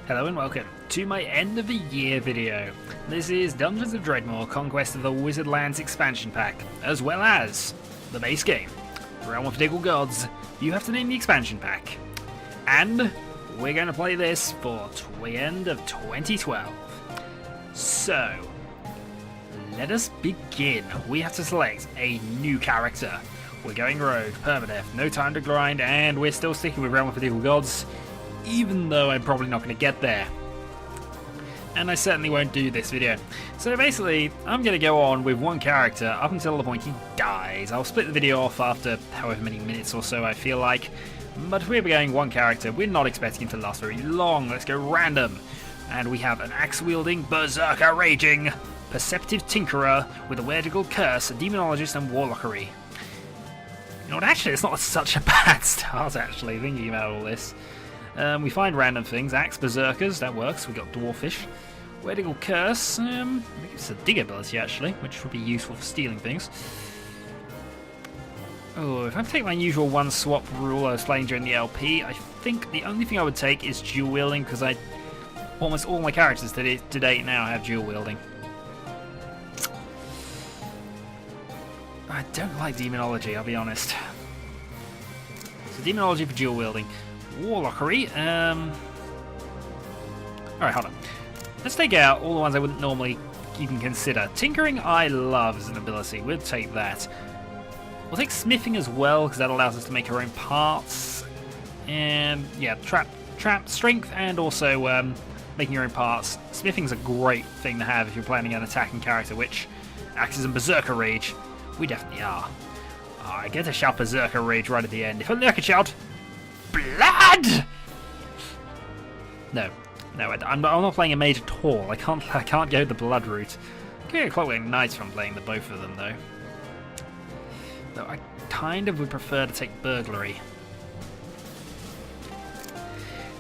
Hello and welcome to my end of the year video. This is Dungeons of Dredmor Conquest of the Wizardlands expansion pack, as well as the base game, Realm of Diggle Gods. You have to name the expansion pack. And we're going to play this for the end of 2012. So, let us begin. We have to select a new character. We're going rogue, permadeath, no time to grind, and we're still sticking with Realm of Diggle Gods, even though I'm probably not going to get there. And I certainly won't do this video. So basically, I'm going to go on with one character up until the point he dies. I'll split the video off after however many minutes or so I feel like. But we're going one character. We're not expecting him to last very long. Let's go random. And we have an Axewielding, Berzerker raging, Perceptive Tinkerer with a Werediggle curse, a Demonologist and Warlockery. You know what, actually it's not such a bad start actually, thinking about all this. We find random things. Axe, Berzerkers, that works. We got Dwarfish. Werediggle Curse. It's a dig ability actually, which would be useful for stealing things. Oh, if I take my usual one swap rule I was playing during the LP, I think the only thing I would take is dual wielding, because almost all my characters to date now have dual wielding. I don't like Demonology, I'll be honest. So Demonology for dual wielding. Warlockery. Alright, hold on. Let's take out all the ones I wouldn't normally even consider. Tinkering I love as an ability. We'll take that. We'll take Smithing as well, because that allows us to make our own parts. And yeah, trap, strength, and also making your own parts. Smithing's a great thing to have if you're planning an attacking character, which Axes and Berzerker Rage. We definitely are. Oh, I get to shout Berzerker Rage right at the end. If only I could shout blood! No, I'm not playing a mage at all. I can't go the blood route. I can go Clockwork Knights if I'm playing the both of them though. Though I kind of would prefer to take Burglary.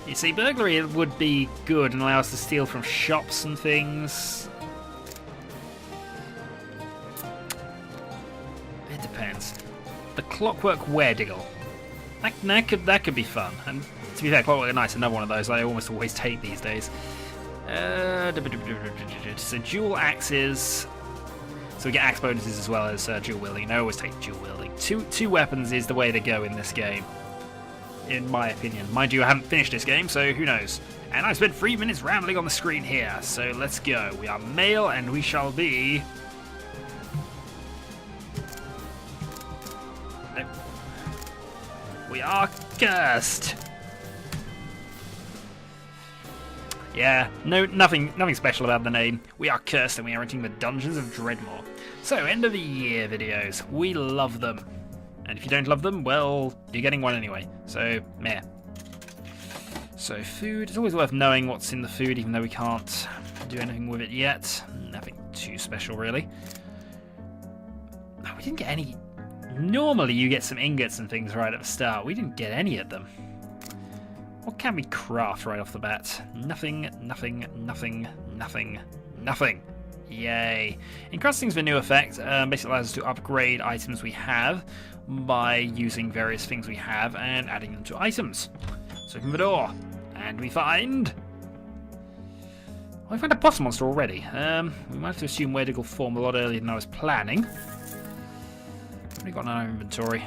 You see, Burglary would be good and allow us to steal from shops and things. It depends. The Clockwork Werediggle. That could be fun. And to be fair, Clockwork Knight's another one of those I almost always take these days. So dual axes. So we get axe bonuses as well as dual wielding. I always take dual wielding. Two weapons is the way to go in this game, in my opinion. Mind you, I haven't finished this game, so who knows. And I spent 3 minutes rambling on the screen here, so let's go. We are male and we shall be... No. We are cursed. Yeah, nothing special about the name. We are cursed and we are entering the Dungeons of Dredmor. So, end of the year videos. We love them. And if you don't love them, well, you're getting one anyway. So, meh. So, food. It's always worth knowing what's in the food, even though we can't do anything with it yet. Nothing too special, really. Oh, we didn't get any... Normally you get some ingots and things right at the start. We didn't get any of them. What can we craft right off the bat? Nothing. Yay. Encrusting's the new effect. Basically allows us to upgrade items we have by using various things we have and adding them to items. So open the door. And we find... Oh, we find a boss monster already. We might have to assume Werediggle formed a lot earlier than I was planning. What have we got in our inventory?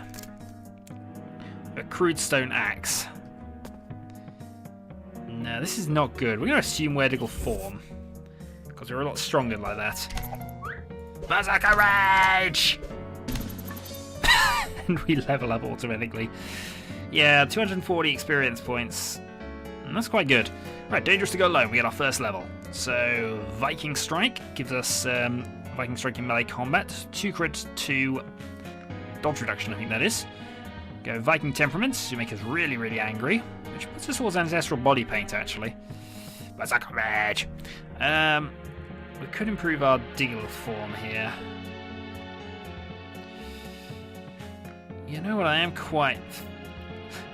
A crude stone axe. No, this is not good. We're going to assume Werediggle form, because we're a lot stronger like that. Berzerker Rage! And we level up automatically. Yeah, 240 experience points. And that's quite good. Right, dangerous to go alone. We get our first level. So, Viking Strike gives us Viking Strike in melee combat. 2 crit, 2 dodge reduction, I think that is. Go Viking Temperament to make us really, really angry. Which puts us towards Ancestral Body Paint, actually. Berzerker Rage! We could improve our Diggle form here. You know what, I am quite...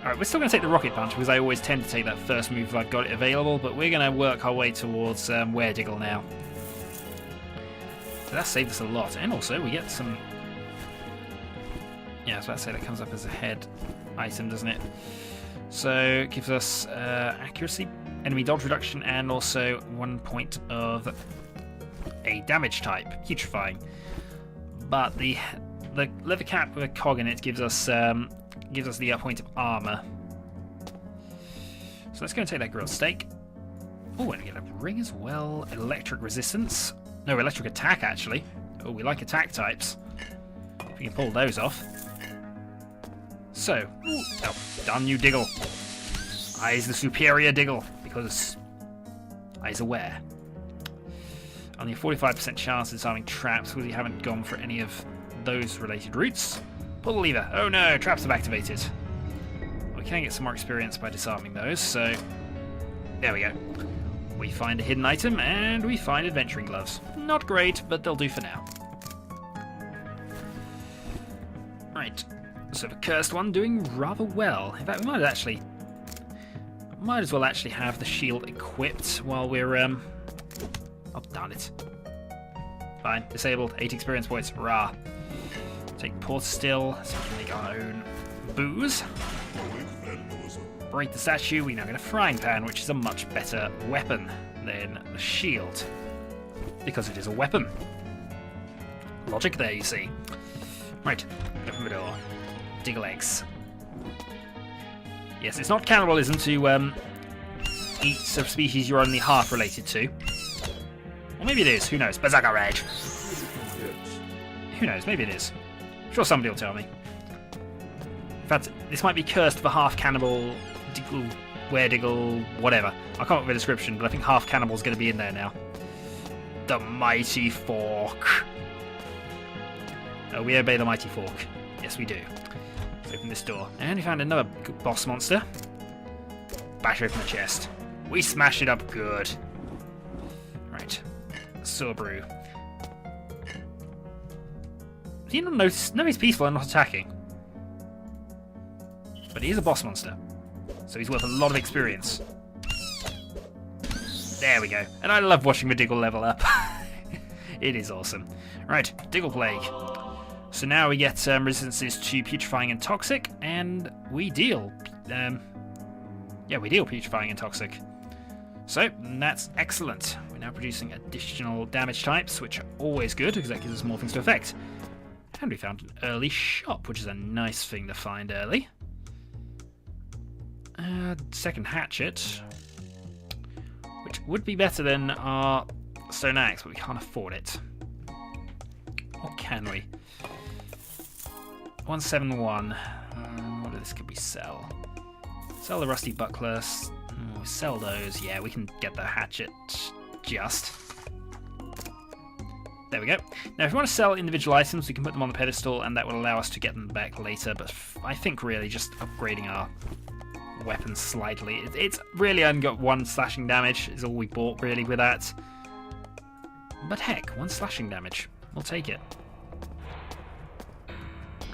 Alright, we're still going to take the Rocket Punch, because I always tend to take that first move if I've got it available, but we're going to work our way towards Werediggle now. So that saved us a lot, and also we get some... Yeah, I was about to say that comes up as a head item, doesn't it? So it gives us accuracy enemy dodge reduction and also 1 point of a damage type, putrefying. But the leather cap with a cog in it gives us the point of armor. So let's go and take that grilled steak. Oh, and we get a ring as well. Electric resistance. No, electric attack actually. Oh, we like attack types. If we can pull those off. So, oh, damn you, Diggle. I is the superior Diggle because I is aware. Only a 45% chance of disarming traps because we haven't gone for any of those related routes. Pull the lever. Oh no, traps have activated. We can get some more experience by disarming those, so there we go. We find a hidden item and we find adventuring gloves. Not great, but they'll do for now. Right, so the cursed one doing rather well. In fact, we might as well actually have the shield equipped while we're oh, darn it. Fine, disabled, 8 experience points, rah. Take port still, so we can make our own booze. Break the statue, we now get a frying pan, which is a much better weapon than the shield. Because it is a weapon. Logic there, you see. Right, open the door. Diggle eggs. Yes, it's not cannibalism to eat a species you're only half related to. Or maybe it is, who knows? Berzerker Rage. Who knows, maybe it is. I'm sure somebody will tell me. In fact, this might be cursed for half cannibal, Diggle, Werediggle, whatever. I can't remember the description, but I think half cannibal's going to be in there now. The Mighty Fork. Oh, we obey the Mighty Fork. Yes, we do. Let's open this door. And we found another boss monster. Bash open the chest. We smashed it up good. Right. Sorbrew. Does he not notice? No, he's peaceful and not attacking. But he is a boss monster. So he's worth a lot of experience. There we go. And I love watching the Diggle level up. It is awesome. Right, Diggle Plague. So now we get resistances to putrefying and toxic, and we deal. We deal putrefying and toxic. So that's excellent. We're now producing additional damage types, which are always good because that gives us more things to affect. And we found an early shop, which is a nice thing to find early. Second hatchet, which would be better than our stone axe, but we can't afford it. Or can we? 171. What of this could we sell? Sell the rusty bucklers. Sell those. Yeah, we can get the hatchet just. There we go. Now, if we want to sell individual items, we can put them on the pedestal, and that will allow us to get them back later. But I think really just upgrading our weapons slightly. It's really only got 1 slashing damage is all we bought really with that. But heck, 1 slashing damage. We'll take it.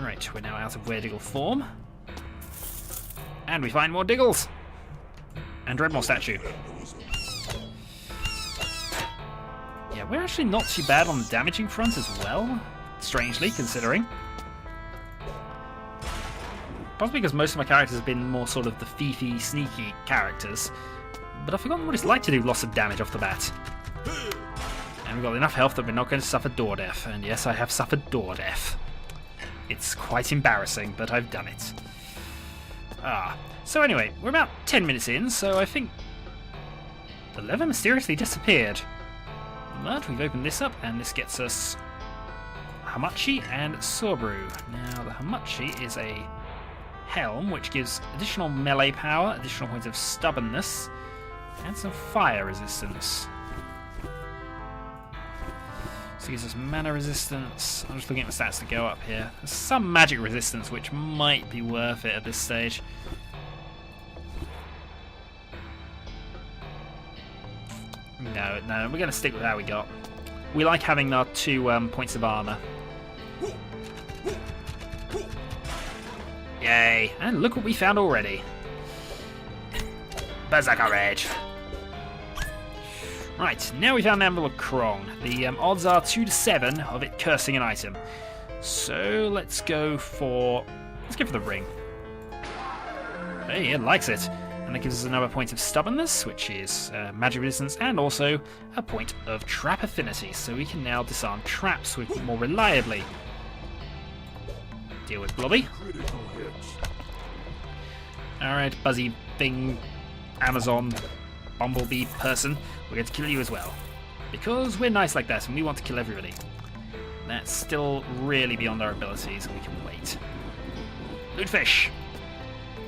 Right, we're now out of Werediggle form. And we find more Diggles! And Dredmor statue. Yeah, we're actually not too bad on the damaging front as well, strangely, considering. Possibly because most of my characters have been more sort of the fiefy, sneaky characters. But I've forgotten what it's like to do lots of damage off the bat. And we've got enough health that we're not going to suffer door death. And yes, I have suffered door death. It's quite embarrassing, but I've done it. So anyway, we're about 10 minutes in, so I think the lever mysteriously disappeared. But we've opened this up, and this gets us Hamachi and Sorbrew. Now, the Hamachi is a helm, which gives additional melee power, additional points of stubbornness, and some fire resistance. So it gives us mana resistance. I'm just looking at the stats to go up here. There's some magic resistance, which might be worth it at this stage. No, we're going to stick with how we got. We like having our 2 points of armor. Yay! And look what we found already. Berzerker Rage. Right, now we found the Anvil of Krong. The odds are 2 to 7 of it cursing an item. So let's go for the ring. Hey, it likes it. And that gives us another point of stubbornness, which is magic resistance, and also a point of trap affinity, so we can now disarm traps more reliably. Deal with Blobby. Alright, Buzzy Thing, Amazon, Bumblebee person, we're going to kill you as well. Because we're nice like that and we want to kill everybody. That's still really beyond our abilities and we can wait. Lootfish!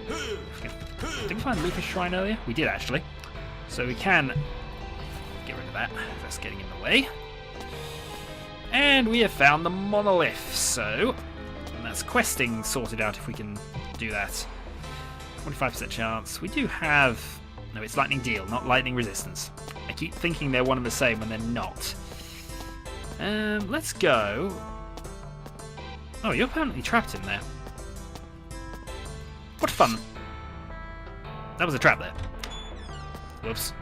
Did we find Lootfish Shrine earlier? We did actually. So we can get rid of that. That's getting in the way. And we have found the monolith, so that's questing sorted out if we can do that. 25% chance. We do have... No, it's lightning deal, not lightning resistance. I keep thinking they're one and the same when they're not. Let's go... Oh, you're permanently trapped in there. What fun. That was a trap there. Whoops.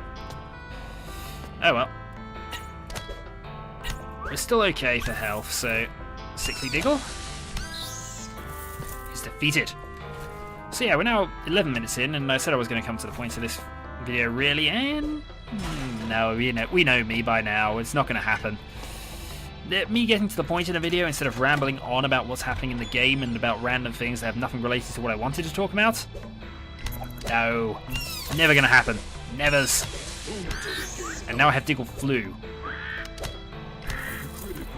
Oh well. We're still okay for health, so... Sickly Diggle is defeated. So yeah, we're now 11 minutes in, and I said I was going to come to the point of this video really, and... No, we know me by now. It's not going to happen. Me getting to the point in a video instead of rambling on about what's happening in the game and about random things that have nothing related to what I wanted to talk about? No. Never going to happen. Nevers. And now I have Diggle Flu.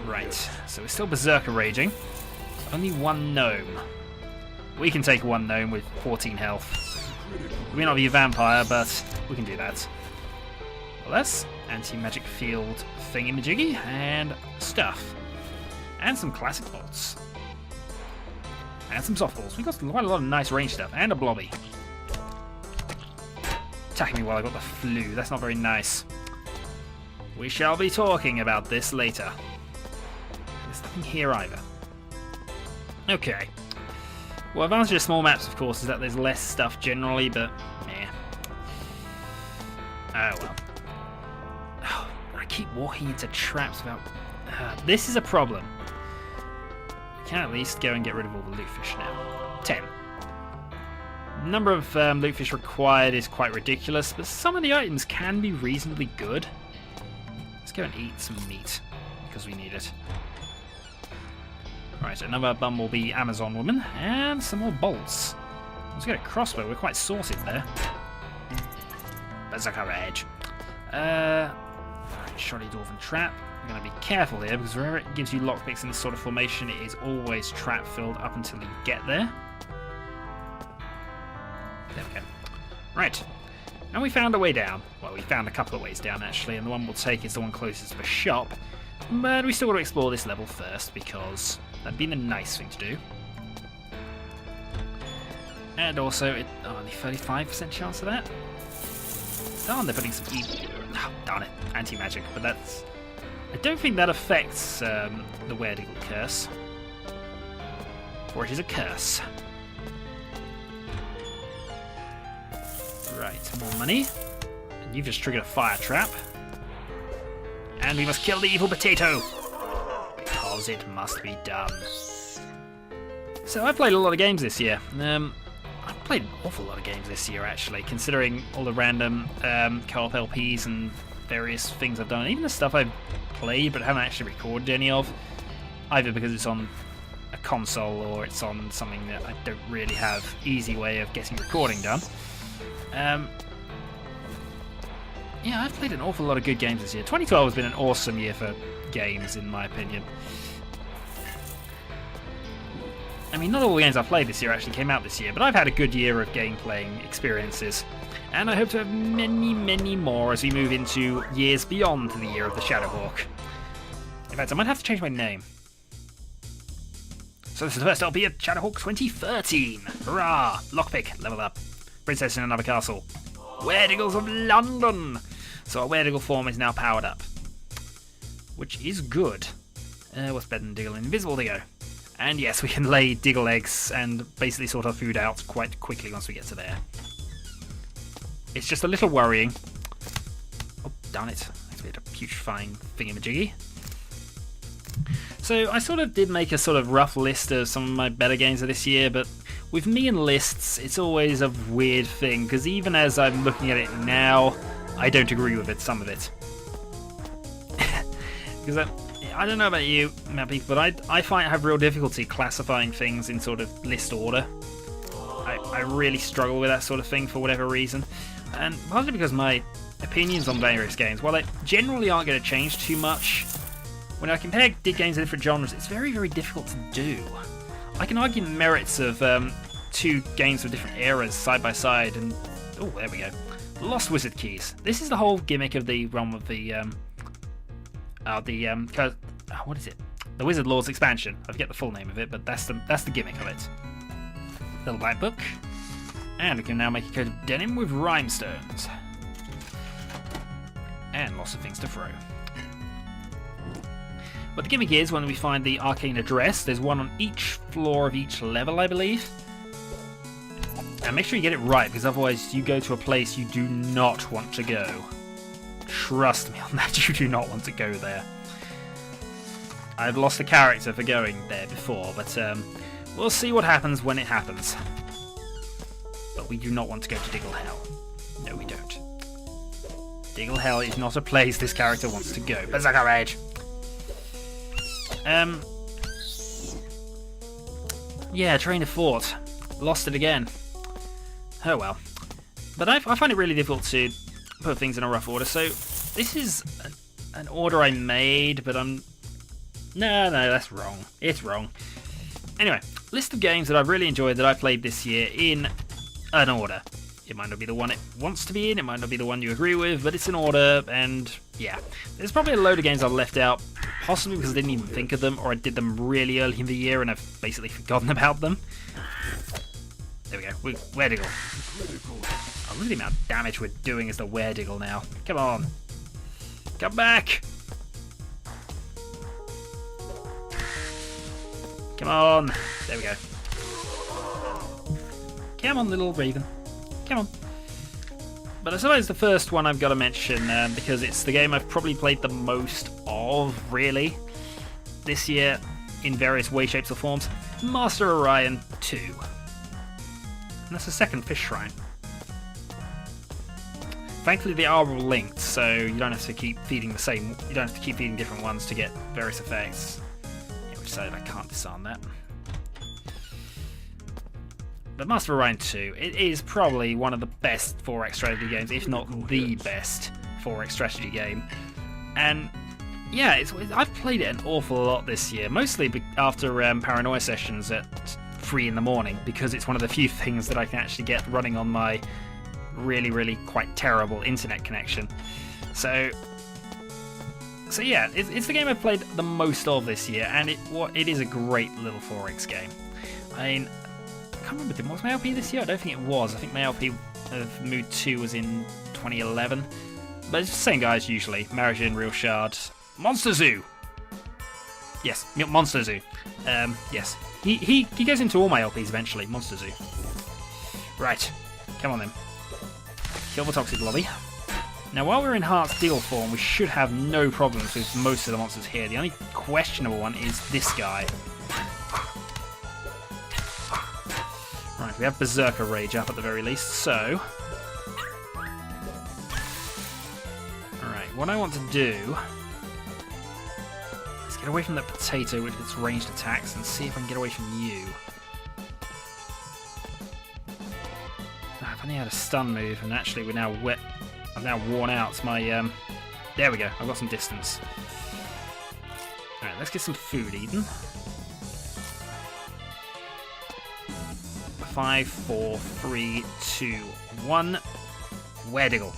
Right, so we're still Berzerker raging. Only one gnome. We can take one gnome with 14 health. We may not be a vampire, but we can do that. Well, that's anti-magic field thingy-majiggy and stuff. And some classic bolts. And some softballs. We got quite a lot of nice range stuff. And a blobby. Attacking me while I got the flu. That's not very nice. We shall be talking about this later. There's nothing here either. Okay. Well, advantage of small maps, of course, is that there's less stuff generally, but meh. Oh well. Oh, I keep walking into traps without... this is a problem. We can at least go and get rid of all the lootfish now. 10. The number of lootfish required is quite ridiculous, but some of the items can be reasonably good. Let's go and eat some meat, because we need it. Right, another Bumblebee Amazon woman, and some more bolts. Let's get a crossbow, we're quite sorted there. Berzerker edge. Right, Shoddy Dwarven Trap. We're going to be careful here, because wherever it gives you lockpicks in this sort of formation, it is always trap filled up until you get there. There we go. Right, and we found a way down. Well, we found a couple of ways down, actually, and the one we'll take is the one closest to the shop. But we still got to explore this level first, because that'd be the nice thing to do. And also, only 35% chance of that? Darn, they're putting some oh, darn it, anti-magic, but that's... I don't think that affects the Werediggle curse. For it is a curse. Right, more money. And you've just triggered a fire trap. And we must kill the evil potato! Because it must be done. So I played a lot of games this year. I've played an awful lot of games this year, actually, considering all the random co-op LPs and various things I've done. Even the stuff I've played but haven't actually recorded any of. Either because it's on a console or it's on something that I don't really have easy way of getting recording done. Yeah, I've played an awful lot of good games this year. 2012 has been an awesome year for games, in my opinion. I mean, not all the games I've played this year actually came out this year, but I've had a good year of game-playing experiences. And I hope to have many, many more as we move into years beyond the year of the Shadowhawk. In fact, I might have to change my name. So this is the first LP of Shadowhawk 2013. Hurrah! Lockpick, level up. Princess in another castle. Werediggles of London! So our Werediggle form is now powered up. Which is good. What's better than Diggle? Invisible Diggo. And yes, we can lay Diggle eggs and basically sort our food out quite quickly once we get to there. It's just a little worrying. Oh, darn it. Activated a putrefying thingamajiggy. So I sort of did make a sort of rough list of some of my better games of this year, but with me and lists, it's always a weird thing, because even as I'm looking at it now, I don't agree with it, some of it. Because I don't know about you, Mappy, but I find I have real difficulty classifying things in sort of list order. I really struggle with that sort of thing for whatever reason. And partly because my opinions on various games, while they generally aren't going to change too much, when I compare games of different genres, it's very, very difficult to do. I can argue the merits of two games with different eras side by side, and oh, there we go. Lost Wizard Keys. This is the whole gimmick of the realm of the what is it? The Wizard Lords expansion. I forget the full name of it, but that's the gimmick of it. Little black book, and we can now make a coat of denim with rhinestones, and lots of things to throw. But the gimmick is when we find the arcane address, there's one on each floor of each level, I believe. And make sure you get it right, because otherwise you go to a place you do not want to go. Trust me on that, you do not want to go there. I've lost a character for going there before, but we'll see what happens when it happens. But we do not want to go to Diggle Hell. No, we don't. Diggle Hell is not a place this character wants to go. Berzerker Rage! Yeah, Train of Thought. Lost it again. Oh well. But I find it really difficult to put things in a rough order, so this is an order I made, but I'm... No, that's wrong. It's wrong. Anyway, list of games that I've really enjoyed that I played this year in an order. It might not be the one it wants to be in, it might not be the one you agree with, but it's in order, and yeah. There's probably a load of games I've left out, possibly because I didn't even think of them, or I did them really early in the year and I've basically forgotten about them. There we go, Werediggle. Oh, look at the amount of damage we're doing as the Werediggle now. Come on. Come back! Come on! There we go. Come on, little raven. Come on. But I suppose the first one I've got to mention, because it's the game I've probably played the most of, really, this year, in various ways, shapes, or forms, Master Orion 2. And that's the second fish shrine. Thankfully, they are all linked, so you don't have to keep feeding the same. You don't have to keep feeding different ones to get various effects. Yeah, which side I can't disarm that. But Master Orion 2, it is probably one of the best 4X strategy games, if not the best 4X strategy game. And yeah, I've played it an awful lot this year, mostly after paranoia sessions at 3 in the morning, because it's one of the few things that I can actually get running on my really, really quite terrible internet connection. So yeah, it's the game I've played the most of this year, and it is a great little 4X game. I mean, I can't remember, was my LP this year? I don't think it was. I think my LP of Mood 2 was in 2011. But it's the same guys usually. Marigin, Real Shard, Monster Zoo! Yes, Monster Zoo. Yes. He goes into all my LPs eventually, Monster Zoo. Right, come on then. Kill the Toxic Lobby. Now while we're in Heart's Deal form, we should have no problems with most of the monsters here. The only questionable one is this guy. Right, we have Berzerker Rage up at the very least, so... Alright, what I want to do is get away from that potato with its ranged attacks and see if I can get away from you. I've only had a stun move, and actually we're now wet. I've now worn out my... There we go, I've got some distance. Alright, let's get some food eaten. 5, 4, 3, 2, 1. Werediggle.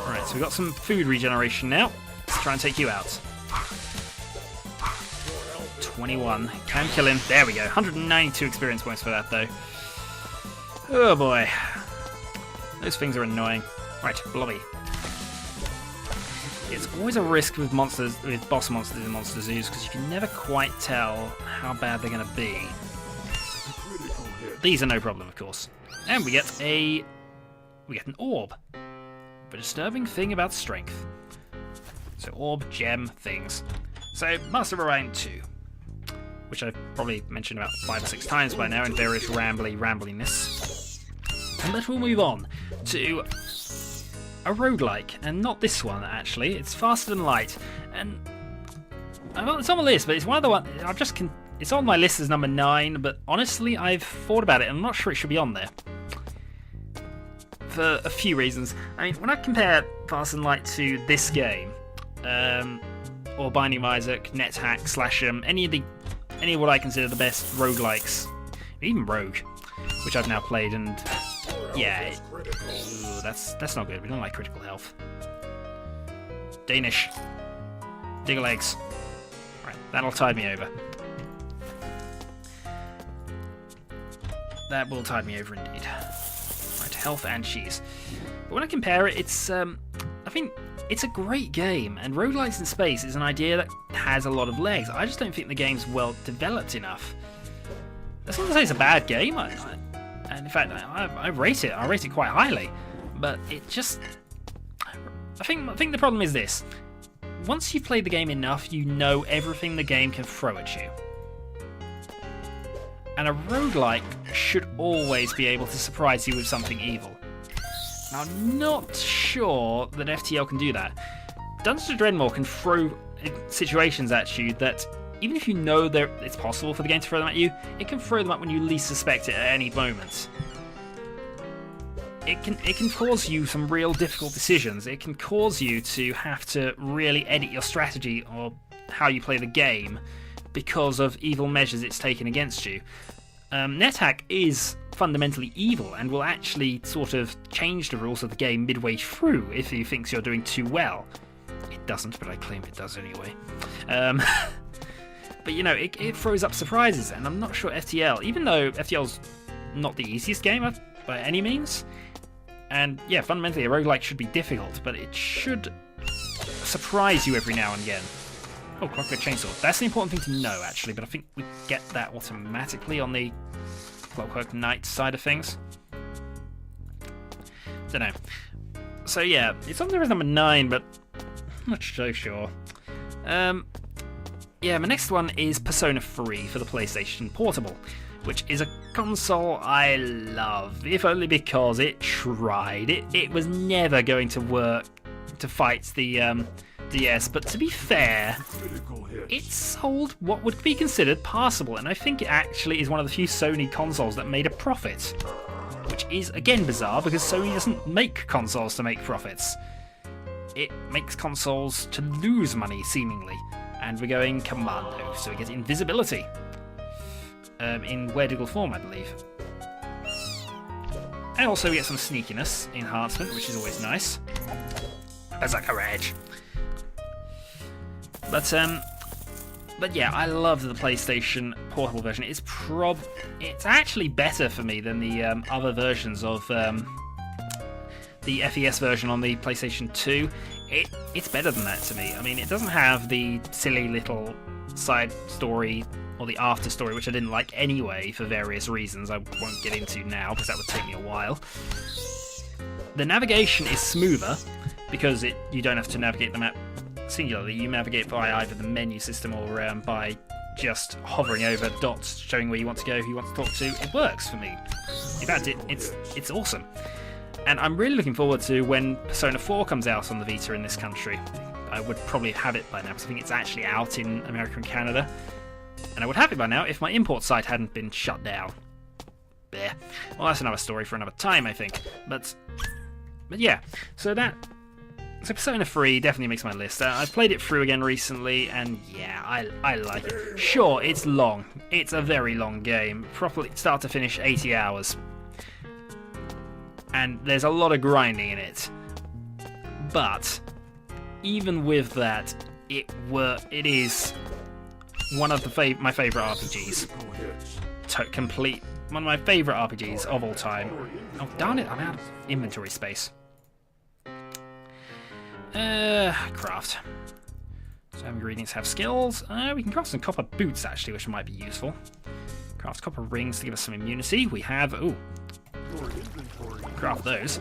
Alright, so we've got some food regeneration now. Let's try and take you out. 21. Can kill him. There we go. 192 experience points for that, though. Oh boy. Those things are annoying. Right, Blobby. It's always a risk with monsters, with boss monsters in Monster Zoos, because you can never quite tell how bad they're going to be. These are no problem, of course. And we get an orb. But a disturbing thing about strength. So orb, gem, things. So Master Orion 2. which I've probably mentioned about 5 or 6 times by now in various rambliness. But we'll move on to a roguelike, and not this one actually. It's Faster Than Light, and it's on the list, but it's one of the ones it's on my list as number 9. But honestly, I've thought about it, and I'm not sure it should be on there for a few reasons. I mean, when I compare Faster Than Light to this game, or Binding of Isaac, NetHack, Slashem, any of what I consider the best roguelikes, even Rogue, which I've now played, and yeah, that's not good. We don't like critical health. Danish. Diggle eggs. Right, that'll tide me over. That will tide me over indeed. Right, health and cheese. But when I compare it, it's I think it's a great game, and roguelikes in space is an idea that has a lot of legs. I just don't think the game's well developed enough. That's not to say it's a bad game, and in fact, I rate it. I rate it quite highly, but it just... I think the problem is this. Once you've played the game enough, you know everything the game can throw at you. And a roguelike should always be able to surprise you with something evil. Now, I'm not sure that FTL can do that. Dungeons of Dredmor can throw situations at you that, even if you know that it's possible for the game to throw them at you, it can throw them up when you least suspect it at any moment. It can cause you some real difficult decisions. It can cause you to have to really edit your strategy or how you play the game because of evil measures it's taken against you. NetHack is fundamentally evil and will actually sort of change the rules of the game midway through if he thinks you're doing too well. It doesn't, but I claim it does anyway. But you know, it throws up surprises, and I'm not sure FTL, even though FTL's not the easiest game by any means, and yeah, fundamentally a roguelike should be difficult, but it should surprise you every now and again. Oh, Clockwork Chainsaw. That's the important thing to know, actually, but I think we get that automatically on the Clockwork Knight side of things. Don't know. So yeah, it's on there as number 9, but I'm not so sure. Yeah, my next one is Persona 3 for the PlayStation Portable, which is a console I love, if only because it tried. It was never going to work to fight the DS, but to be fair, it sold what would be considered passable, and I think it actually is one of the few Sony consoles that made a profit, which is, again, bizarre, because Sony doesn't make consoles to make profits. It makes consoles to lose money, seemingly. And we're going commando, so we get invisibility. In Werediggle form, I believe. And also we get some sneakiness enhancement, which is always nice. Berzerker Edge. But yeah, I love the PlayStation Portable version. It's actually better for me than the other versions of the FES version on the PlayStation 2. It's better than that to me. I mean, it doesn't have the silly little side story or the after story, which I didn't like anyway for various reasons I won't get into now because that would take me a while. The navigation is smoother because you don't have to navigate the map singularly. You navigate by either the menu system or by just hovering over dots showing where you want to go, who you want to talk to. It works for me. In fact, it's awesome. And I'm really looking forward to when Persona 4 comes out on the Vita in this country. I would probably have it by now, because I think it's actually out in America and Canada. And I would have it by now if my import site hadn't been shut down. There. Well, that's another story for another time, I think. But yeah, so Persona 3 definitely makes my list. I've played it through again recently, and yeah, I like it. Sure, it's long. It's a very long game. Properly start to finish, 80 hours. And there's a lot of grinding in it. But even with that, it is one of my favourite RPGs. Complete. One of my favourite RPGs of all time. Oh, darn it, I'm out of inventory space. Craft. So ingredients have skills. We can craft some copper boots, actually, which might be useful. Craft copper rings to give us some immunity. We have... Ooh. Craft those.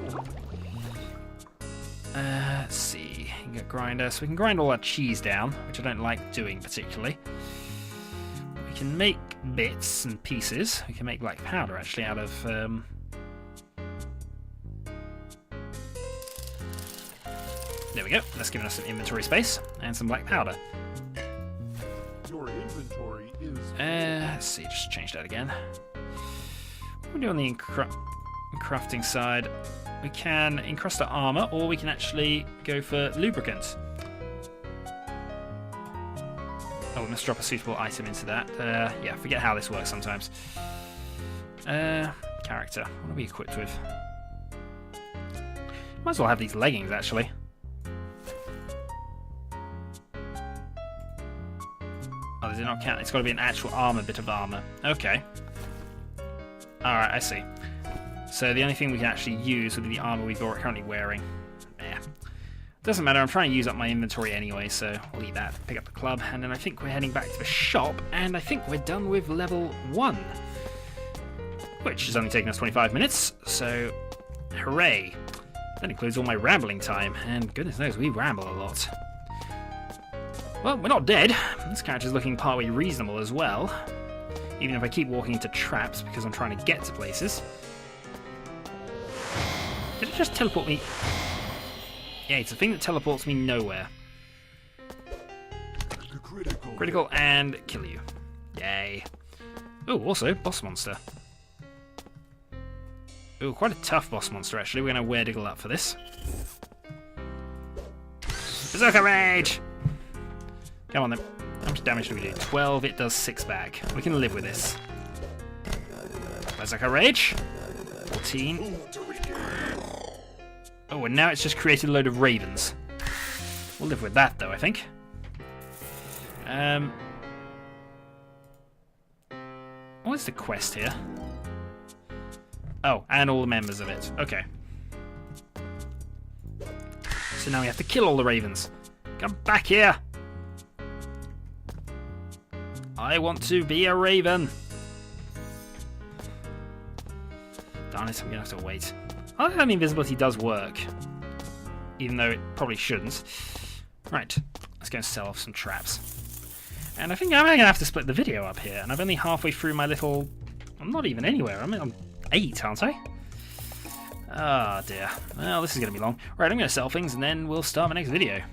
Let's see. You can get grinder, so we can grind all our cheese down, which I don't like doing particularly. We can make bits and pieces. We can make black powder actually out of... There we go. That's giving us some inventory space and some black powder. Your inventory is... Let's see, just change that again. What do we do on the crafting side? We can encrust our armor, or we can actually go for lubricant. Oh, we must drop a suitable item into that. Yeah, forget how this works sometimes. Character. What are we equipped with? Might as well have these leggings, actually. Oh, does it not count? It's got to be an actual armor bit of armor. Okay. Alright, I see. So the only thing we can actually use would be the armor we're currently wearing. Yeah. Doesn't matter, I'm trying to use up my inventory anyway, so I'll leave that. Pick up the club, and then I think we're heading back to the shop, and I think we're done with level 1. Which has only taken us 25 minutes, so hooray. That includes all my rambling time, and goodness knows, we ramble a lot. Well, we're not dead. This character's looking partly reasonable as well. Even if I keep walking into traps because I'm trying to get to places. Did it just teleport me? Yeah, it's a thing that teleports me nowhere. Critical and kill you. Yay. Oh, also, boss monster. Oh, quite a tough boss monster, actually. We're going to Werediggle up for this. Berzerker Rage! Come on then. How much damage do we do? 12, it does 6 back. We can live with this. Berzerker Rage. 14. Oh, and now it's just created a load of ravens. We'll live with that, though, I think. What's the quest here? Oh, and all the members of it. Okay. So now we have to kill all the ravens. Come back here! I want to be a raven! Darn it, I'm gonna have to wait. I like how the invisibility does work. Even though it probably shouldn't. Right, let's go and sell off some traps. And I think I'm gonna have to split the video up here, and I'm only halfway through my little... I'm not even anywhere, I'm 8, aren't I? Ah, dear. Well, this is gonna be long. Right, I'm gonna sell things, and then we'll start my next video.